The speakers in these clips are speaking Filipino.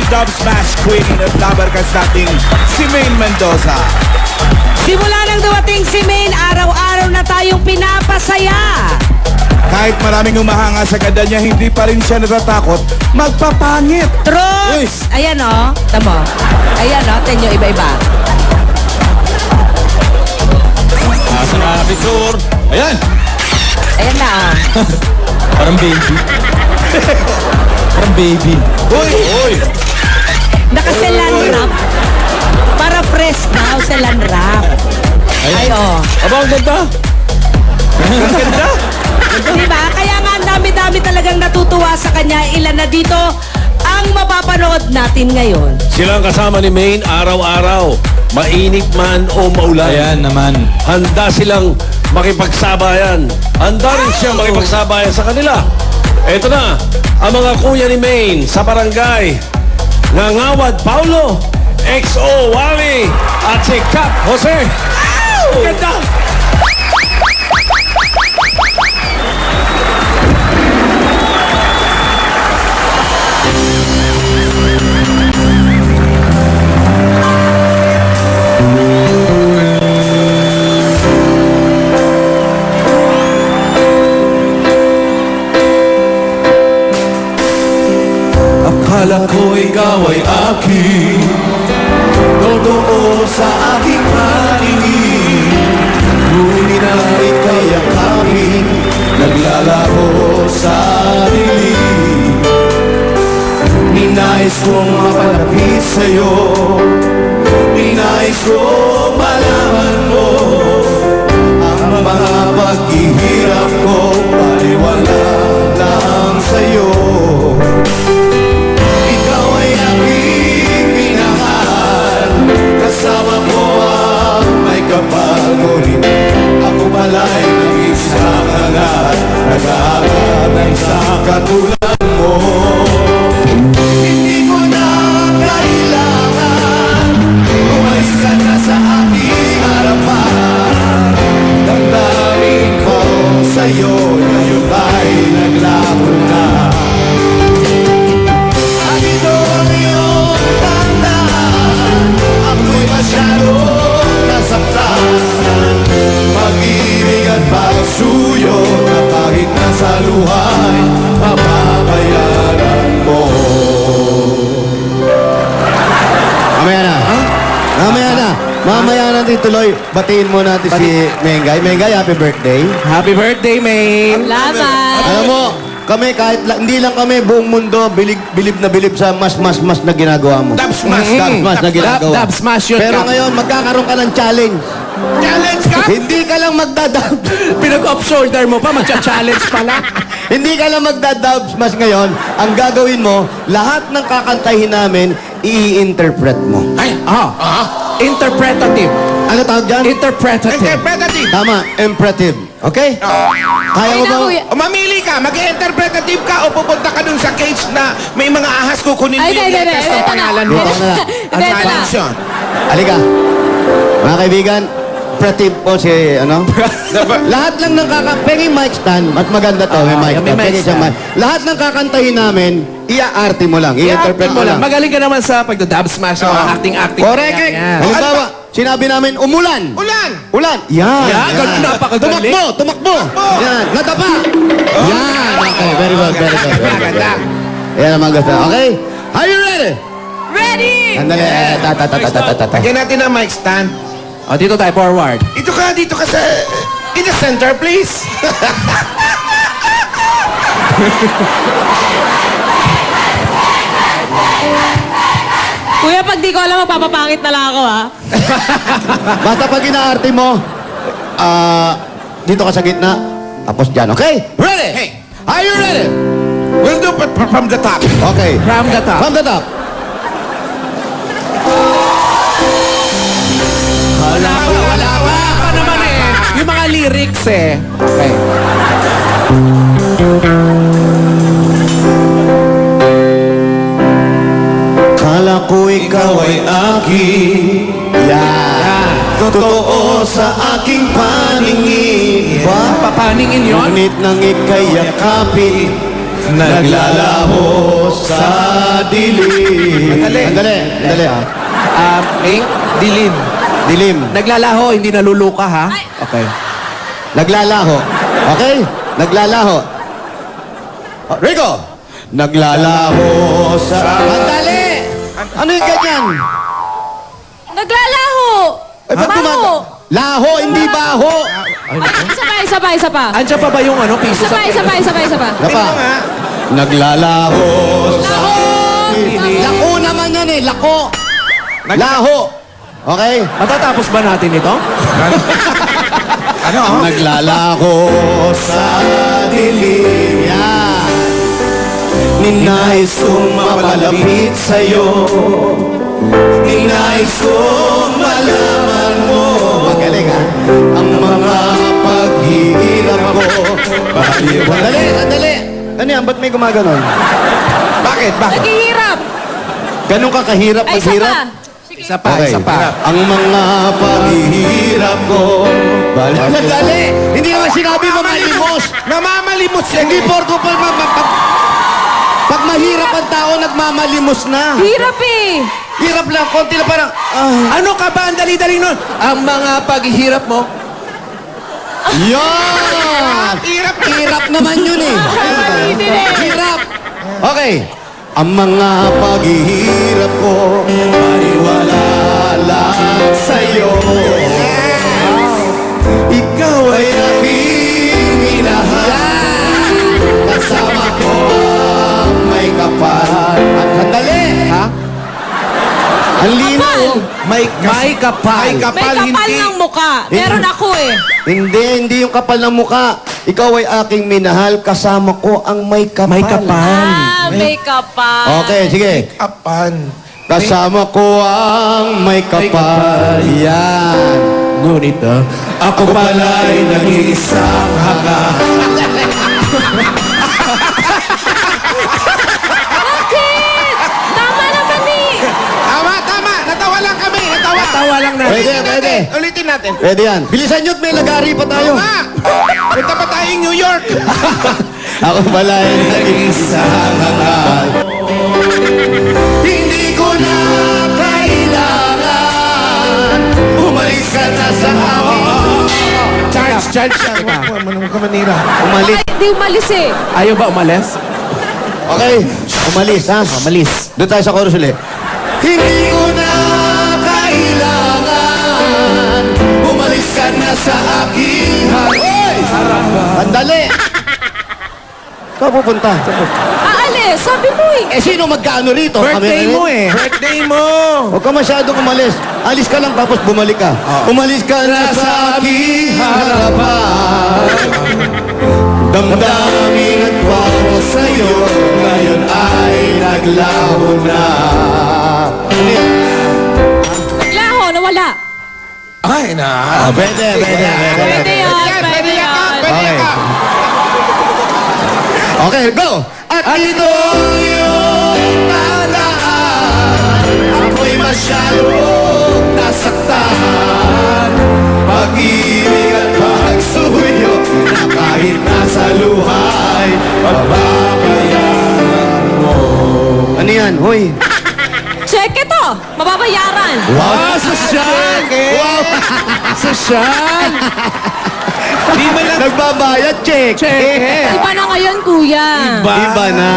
Dub Smash Queen at labarkas nating si Maine Mendoza. Simula nang dumating si Maine, araw-araw na tayong pinapasaya. Kahit maraming humahanga sa ganda niya, hindi pa rin siya natatakot magpapangit. Troops! Ayan o, tamo. Ayan o, tenyo iba-iba. Asa na picture? Ayan! Ayan na o. Parang baby. Parang baby. Uy! Uy! Nakaselan wrap. Para fresh daw, selan wrap. Ay o. Aba, ang ganda! Ang ganda! Diba? Kaya nga ang dami-dami talagang natutuwa sa kanya. Ilan na dito ang mapapanood natin ngayon. Silang kasama ni Maine araw-araw. Mainit man o maulan. Ayan naman. Handa silang makipagsabayan. Handa rin siyang makipagsabayan sa kanila. Ito na, ang mga kuya ni Maine sa barangay. Ngangawad Paulo, XO Wally, at si Cap Jose. Ganda! Akala ko ikaw ay akin, totoo sa aking paningin. Ngunit na ika'y yakapin, naglalaro sa dilim. Ninais kong mapalapit sa'yo, ninais kong malaman mo ang mga paghihirap ko, paliwala lang sa'yo. Kasama mo ang may kapal, ngunit ako pala'y nag-isang angat, nag-aalanay sa katulad mo. Hindi ko na kailangan umalis ka na sa aking harapan. Damdamin ko sa'yo na yun ay naglaho na. At ito ang iyong tandaan, ako'y masyadong nasaktan. Pag-ibig at pagsuyo na kahit nasa luhay, mapapayaran mo. Mamaya na. Mamaya na. Mamaya natin tuloy. Batiin mo natin si Mengay. Mengay, happy birthday. Happy birthday, Maine! Salamat! Alam mo, kami kahit hindi lang kami, buong mundo, bilib na bilib sa mas na ginagawa mo. Dub Smash! Dub smash na ginagawa. Dub smash yun. Pero ngayon, magkakaroon ka ng challenge. Challenge ka! Hindi ka lang magdadub. Pinag-off shoulder mo pa, magcha-challenge pala. Hindi ka lang magdadub smash ngayon. Ang gagawin mo, lahat ng kakantahin namin, i-interpret mo. Ay, interpretative. Ano tawag dyan? Interpretative. Interpretative! Tama, imperative. Okay? Kaya mo ba? O mamili ka, mag-interpretative ka o pupunta ka dun sa cage na may mga ahas kukunin mo Ay, yung hindi, letters ng hindi. pangalan mo. Dito ka na. Hindi, ito na. Attention. Halika. Mga kaibigan, imperative po si, ano? Lahat lang ng penging mic stand, mas maganda to, may mic may stand. mic Penging siyang stand. mic. Lahat ng kakantahin namin, i-arte mo lang, i-interpret mo lang. Magaling ka naman sa pagda-dub smash, sa mga acting-acting. Correct. Yan. Halimbawa, sinabi namin, umulan. Ulan! Ulan. Yan. Yan, ganun, napakagaling. Tumakbo. Yan. Nadapa. Yan. Okay, very good, very good. Very good. Maganda. Yan naman gusto. Okay? Are you ready? Ready! Andali. Lagyan natin ang mic stand. O, dito tayo, forward. Dito ka sa... In the center, please. Kuya, pag di ko alam, magpapapangit na lang ako, ha? Basta pag inaarte mo, dito ka sa gitna, tapos dyan. Okay? Ready? Hey. Are you ready? We'll do it from the top. Okay. From the top. From the top. Wala pa naman eh. Yung mga lyrics eh. Okay. Kala ko ikaw ay akin. Yan. Totoo sa aking paningin. Papaningin yun? Ngunit nang ika'y yakapin, Naglalaho sa dilim. Andali. Ming, dilim. Dilim. Naglalaho, hindi naluluka, ha? Okay. Naglalaho. Okay? Naglalaho. Rico! Naglalaho sa... Andali! Ano yung ganyan? Naglalaho! Ay, ba't Baho! Laho, hindi baho. Isa pa. Andiyan pa ba yung piso sa... Isa pa. Lapa. Naglalaho sa... Laho! Lako naman yan eh. Lako. Laho. Okay? Matatapos ba natin ito? Naglalaho sa dilim. Yan. Ninais kong mapalapit sa'yo. Ninais kong malaman mo. Magaling ha? Ang mga paghihirap ko. Andali. Ano yan? Ba't may gumaganon? Bakit? Naghihirap! Ganun ka kahirap Ay, isa maghirap? pa. Isa pa, Okay. isa pa. Ang mga paghihirap ko. Dali! Hindi naman sinabi mamalimos. Namamalimos Hindi porto pag mahirap ang tao, nagmamalimos na. Hirap eh! Hirap lang, konti lang parang... Ano ka ba? Ang dali-dali nun. Ang mga paghihirap mo. Yan! Hirap naman yun eh. Hirap! Okay. Ang mga paghihirap ko, paniwala lang sa'yo. Ikaw ay aking minahal. Kasama ko ang may kapal. At sandali! Ha? Ang linaw. May kapal. May kapal ng muka. Meron ako eh. Hindi yung kapal ng muka. Ikaw ay aking minahal. Kasama ko ang may kapal. May kapal. May kapal. Okay, sige. Apan. Kasama ko ang may kapal. Yan. Ngunit Ako pala'y nag-iisang hanga. Bakit? Tama naman eh. Tama. Natawa lang kami. tawa lang na. Pwede. Ulitin natin. Pwede yan. Bilisan nyo't may lagari pa tayo. Punta pa tayong New York. Ako pala'y nag-iisang hanga. Hindi ko na kailangan. Umalis ka na sa akin. Charge siya. Huwag ka manira. Umalis. Ay, di umalis eh. Ayaw ba umalis? Okay. Umalis, ha? Umalis. Doon tayo sa chorus ulit. Hindi ko na kailangan. Umalis ka na sa aking harapan. Andali! Saan pupunta? Aalis, sabi mo eh. Eh, sino magkaano rito? Birthday Kami- mo eh. Birthday mo. Huwag ka masyadong umalis. Alis ka lang tapos bumalik ka. Umalis ka na sa aking harapan. Damdamin at pao sa'yo. Ngayon ay naglaho na. Naglaho, nawala. Ay, na. Pwede. Pwede yan. Okay. Okay, go! At ito yung tandaan. Ako'y masyadong nasaktan. Pag-ibig at pagsuyo na kahit nasa luhay, pababayaran mo. Ano yan? Hoy! Check ito. Mababayaran. Wow! Sosyal! Wow! Sosyal. Di ba lang nagbabayad? Check! Iba na ngayon, kuya. Iba na.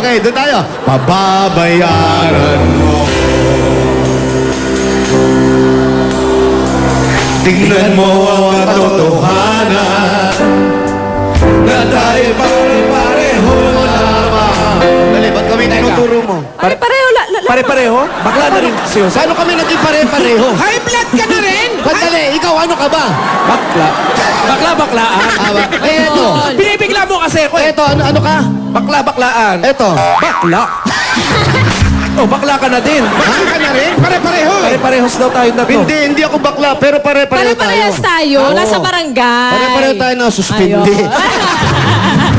Okay, doon tayo. Pababayaran mo. Tingnan mo ang katotohanan na tayo pare-pareho lamang. Dali, ba't kami tinuturo mo? Pare-pareho. Pare-pareho? Bakla na rin siyo. Saan kami naging pare-pareho? High blood ka na rin. Sandali, ikaw ano ka ba? Bakla. Bakla-baklaan. Eto. Binibigla mo kasi ako eh. Eto, ano ka? Bakla-baklaan. Eto. Bakla. Oh, bakla ka na din. Bakla ka na rin. Pare-pareho. Pare-parehos daw tayo na to. Hindi ako bakla, pero pare-pareho tayo. Pare-parehas tayo. Oo. Nasa barangay. Pare-pareho tayo na suspindi. Ayun.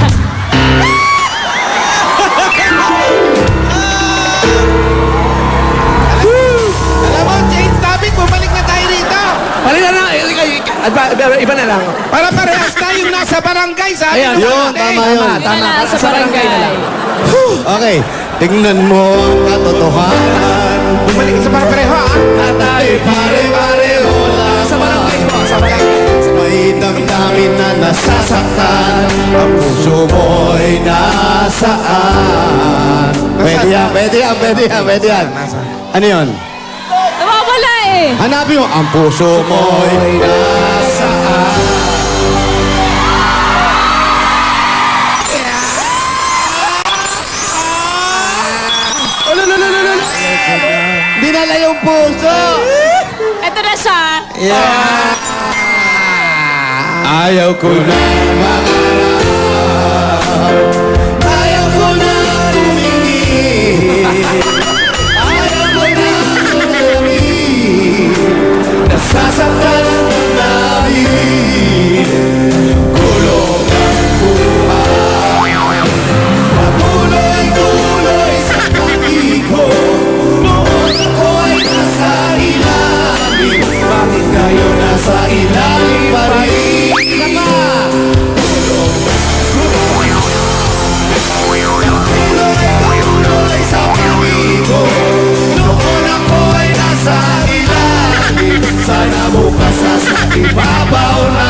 Alam mo, change topic. Bumalik na tayo rito. Palila na. Iba na lang. Para parehas tayong nasa barangay, sabi Ayan, ng yun, ate. tama yun. Tama. Sa barangay na lang. Okay, tingnan mo ang katotohanan. Bumalik sa pareho, ha? Na tayo pare-pareho lang. Sa barangay po, sa barangay. May damdamin na nasasaktan. Ang puso mo'y nasaan? Pwede yan, pwede yan, pwede yan, pwede yan. Ano yun? Nawawala eh. Hanapin mo, ang puso mo'y nasaan? Dinala yung puso! Ito na siya. Ayaw ko na. Ayaw ko na tumingin. Ayaw ko na tumingin. Nasasaktan ang namin. Kulong ang buhay. Nabuloy-tuloy sa pag-iko. Noon ako ay nasa ilalim. Bakit kayo nasa ilalim pa rin? Tuloy sa pag-iko. Noon ako ay nasa ilalim. Sana bukas nasa ibabaw na.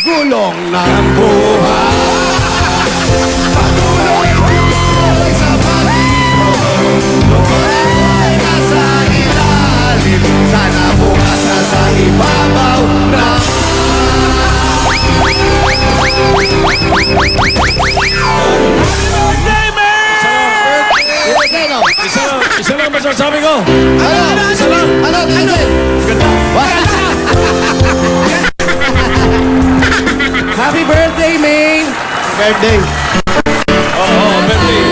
Gulong ng buhay. Patuloy sa pag-iko. Noon ay nasa ilalim. Sana bukas nasa ibabaw na. Isa lang masasabi ko. Ano? Isa lang. Ano? Happy birthday, May! Birthday. Oo, birthday.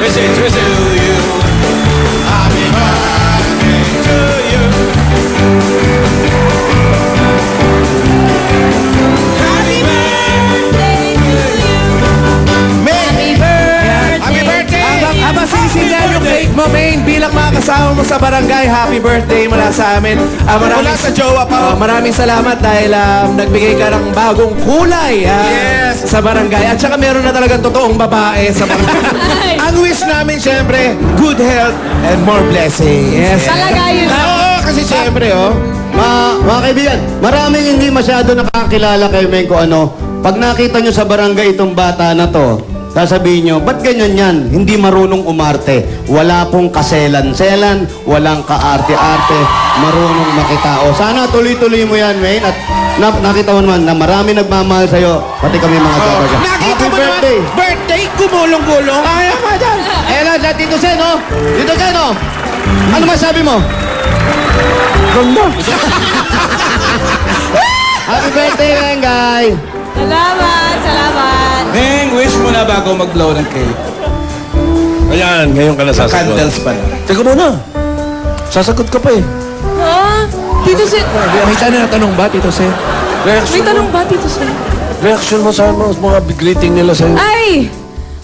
Message. Happy birthday to you. Happy birthday to you. Happy birthday. Happy birthday! Habang sinisindihan yung cake mo, May, bilang mga kasama mo sa barangay, happy birthday mula sa amin. Mula sa jowa pa. Maraming salamat dahil nagbigay ka ng bagong kulay Yes. sa barangay. At saka meron na talagang totoong babae sa barangay. Ang wish namin, syempre, good health and more blessings. Yes. Talaga yun. Oo, kasi syempre, oh. Mga kaibigan, maraming hindi masyado nakakilala kay Meng kung ano. Pag nakita nyo sa barangay itong bata na to, sasabihin nyo, ba't ganyan yan? Hindi marunong umarte. Wala pong kaselan-selan, walang kaarte-arte, marunong makitao. Sana tuloy-tuloy mo yan, Wayne. At nakita mo naman na marami nagmamahal sa'yo, pati kami mga tropa dyan. Nakita Happy mo birthday! naman, birthday, gumulong-gulong. Ayaw ka dyan. Eh lang, sa Tito Sen, oh! Tito Sen, oh! Ano masabi mo? Ganda. Happy birthday, Weng, guy! Salamat. Neng, wish mo na bago mag-blow ng cake. Ayan, ngayon ka nasasagot. Candles pa na. Teka muna. Sasagot ka pa eh. Ha? Tito Sen. May tanong ba, Tito Sen? May Reaction tanong mo. ba, Tito Sen? Reaction mo sa mga greeting nila sa'yo. Ay!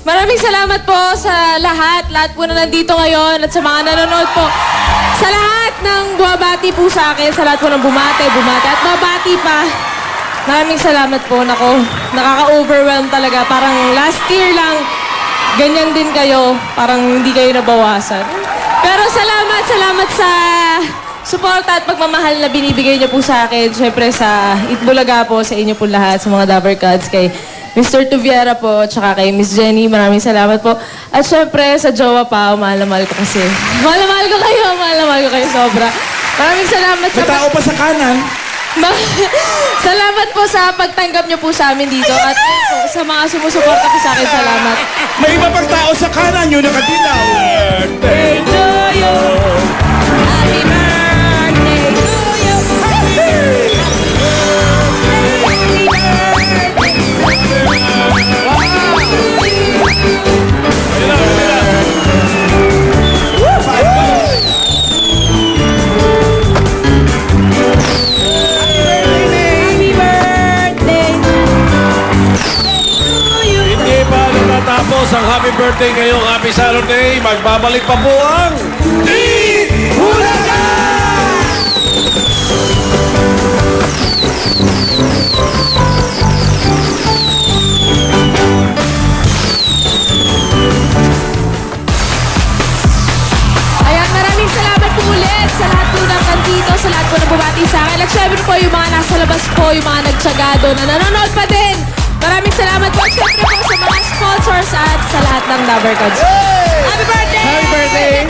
Maraming salamat po sa lahat. Lahat po na nandito ngayon at sa mga nanonood po. Sa lahat ng bumabati po sa akin, sa lahat po ng bumate at babati pa. Maraming salamat po. Nako, nakaka-overwhelm talaga. Parang last year lang, ganyan din kayo. Parang hindi kayo nabawasan. Pero salamat sa suporta at pagmamahal na binibigay niyo po sa akin. Siyempre sa Itbulaga po, sa inyo po lahat, sa mga Dabber Cats, kay Mr. Tuviera po, tsaka kay Miss Jenny, maraming salamat po. At syempre sa jowa pa, mahal na mahal ko kasi. Mahal na mahal ko kayo sobra. Maraming salamat May tao pa sa kanan. Salamat po sa pagtanggap niyo po sa amin dito at po, sa mga sumusuporta po sa akin, salamat. May iba pang tao sa kanan yung nakadilaw. Birthday to you. Happy birthday to you. Happy birthday. Happy birthday to you. Hindi pa natatapos ang happy birthday birthday ngayong Happy Saturday. Magbabalik pa po ang Ayan, maraming salamat po ulit sa lahat po ng nandito, sa lahat po ng bumati sa akin. At syempre po yung mga nasa labas po, yung mga nagtsaga doon na nanonood pa din. Maraming salamat po. At syempre po sa mga sponsors at sa lahat ng Dabber Cats. Happy birthday! Happy birthday!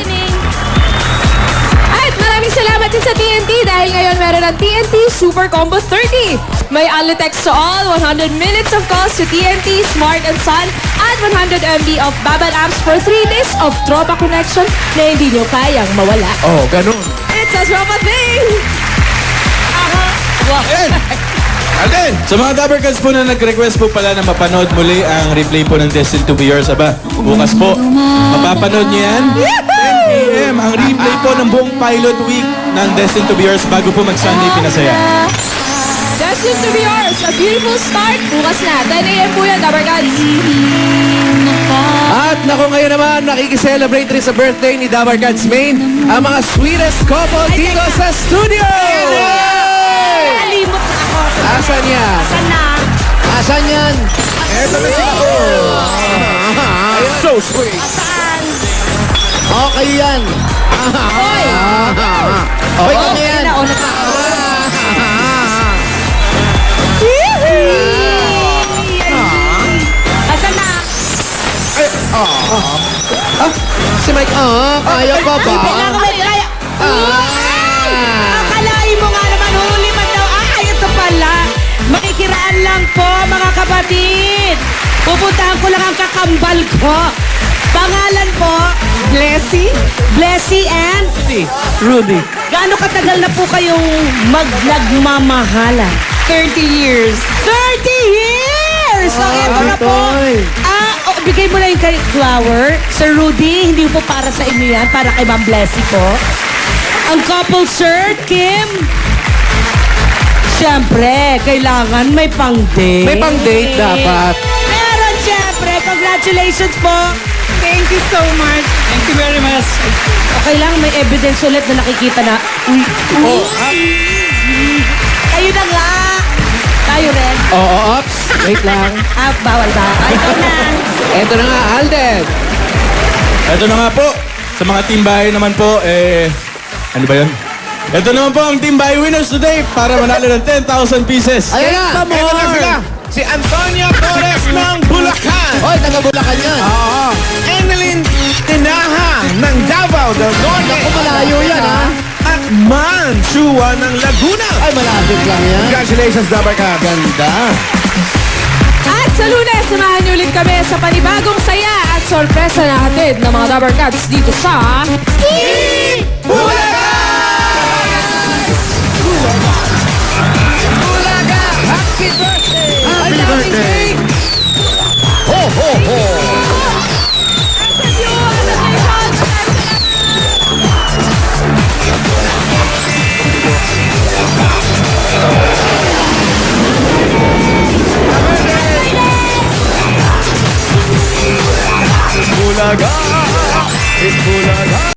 At maraming salamat din sa TNT dahil ngayon meron ng TNT Super Combo 30. May only text to all, 100 minutes of calls to TNT, Smart and Sun, at 100 MB of Babad apps for 3 days of Tropa Connection na hindi nyo kayang mawala. Oh, ganun. It's a Tropa thing! Alden! Sa mga Dabbercats po na nag-request po pala na mapanood muli ang replay po ng Destined to Be Yours, aba, bukas po, mapapanood niyo yan. 10 p.m. ang replay po ng buong pilot week ng Destined to Be Yours bago po mag-Sunday Pinasaya. Destined to Be Yours, a beautiful start. Bukas na, 10 a.m. po yan, Dabber Cats. At naku, ngayon naman, nakikiselebrate rin sa birthday ni Dabber Cats Main ang mga sweetest couple dito sa studio! Nalimot na ako. Asan yan? Saan na? Asan yan? Eto na sila. So sweet. Saan? Okay yan. Hoy! Okay kami yan. Nauna pa ako. Asan na? Si Mike, kaya pa ba? Kailangan may kaya. Akalain mo nga naman, huli man daw. Ay, ito pala. Makikiraan lang po, mga kapatid. Pupuntahan ko lang ang kakambal ko. Pangalan po, Blessy. Blessy and Rudy. gaano katagal na po kayong nagmamahalan? 30 years. 30 years! So, eto na po. Bigay mo na yung kay flower. Sir Rudy, hindi po para sa inyo yan. Para kay Ma'am Blessy po. Ang couple shirt, Kim. Siyempre, kailangan may pang-date. May pang-date dapat. Meron, siyempre. Congratulations po. Thank you so much. Thank you very much. Okay lang, may evidence ulit na nakikita na. Uy, uy. Kayo na nga. Tayo rin. Oo, ops. Wait lang. Bawal ba? Ay, ikaw na. Eto na nga, Alden. Ito na nga po, sa mga team bahay naman po, ano ba yun? Ito naman po ang team bahay winners today para manalo ng 10,000 pieces. Ayan na. Eto na sila. Si Antonia Torres ng Bulacan. Oy, taga-Bulacan yan. Oo. Emeline Tinaha ng Davao del Norte. Naku, malayo yan, ha? At Man Chua ng Laguna. Ay, malapit lang yan. Congratulations, Dabber Cats. Ganda. At sa Lunes, samahan niyo ulit kami sa panibagong saya at sorpresa na hatid ng mga Dabber Cats dito sa... Huli!